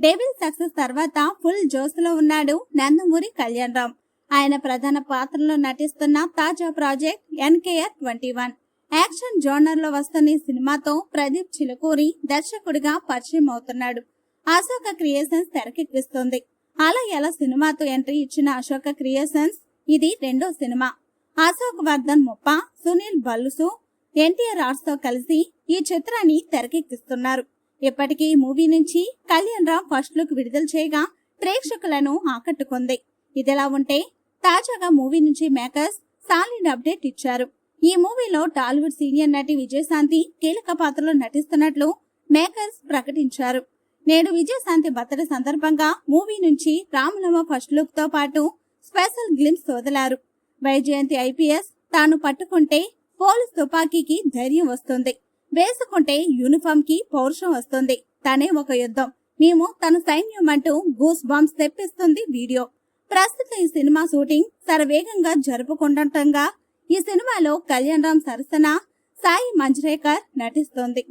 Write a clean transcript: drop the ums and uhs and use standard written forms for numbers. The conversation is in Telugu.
డెవిల్ సక్సెస్ తర్వాత ఫుల్ జోస్లో ఉన్నాడు నందమూరి కళ్యాణ్ రామ్. ఆయన ప్రధాన పాత్రలో నటిస్తున్న తాజా ప్రాజెక్ట్ NKR21 యాక్షన్ జోనర్ లో వస్తున్న ఈ సినిమాతో ప్రదీప్ చిలుకూరి దర్శకుడిగా పరిచయం అవుతున్నాడు. అశోక క్రియేషన్స్ తెరకెక్కిస్తుంది. అలా ఎలా సినిమాతో ఎంట్రీ ఇచ్చిన అశోక క్రియేషన్స్ ఇది రెండో సినిమా. అశోక్ వర్ధన్ ముప్ప, సునీల్ బల్లుసు, NTR ఆర్ట్స్ తో కలిసి ఈ చిత్రాన్ని తెరకెక్కిస్తున్నారు. ఇప్పటికీ ఈ మూవీ నుంచి కళ్యాణ్ రామ్ ఫస్ట్ లుక్ విడుదల చేయగా ప్రేక్షకులను ఆకట్టుకుంది. ఇదిలా ఉంటే తాజాగా మూవీ నుంచి మేకర్స్ సాలిడ్ అప్డేట్ ఇచ్చారు. ఈ మూవీలో టాలీవుడ్ సీనియర్ నటి విజయశాంతి కీలక పాత్రలో నటిస్తున్నట్లు మేకర్స్ ప్రకటించారు. నేడు విజయశాంతి బర్త్డే సందర్భంగా మూవీ నుంచి రామలమ్మ ఫస్ట్ లుక్ తో పాటు స్పెషల్ గ్లింప్స్ వదిలారు. వైజయంతి IPS తాను పట్టుకుంటే పోలీస్ తుపాకీకి ధైర్యం వస్తుంది, వేసుకుంటే యూనిఫామ్ కి పౌరుషం వస్తుంది, తనే ఒక యుద్ధం, మేము తన సైన్యం అంటూ గూస్ బాంబ్స్ తెప్పిస్తుంది వీడియో. ప్రస్తుతం ఈ సినిమా షూటింగ్ శరవేగంగా జరుపుకుంటుండగా ఈ సినిమాలో కళ్యాణ్ రామ్ సరసన సాయి మంజ్రేకర్ నటిస్తోంది.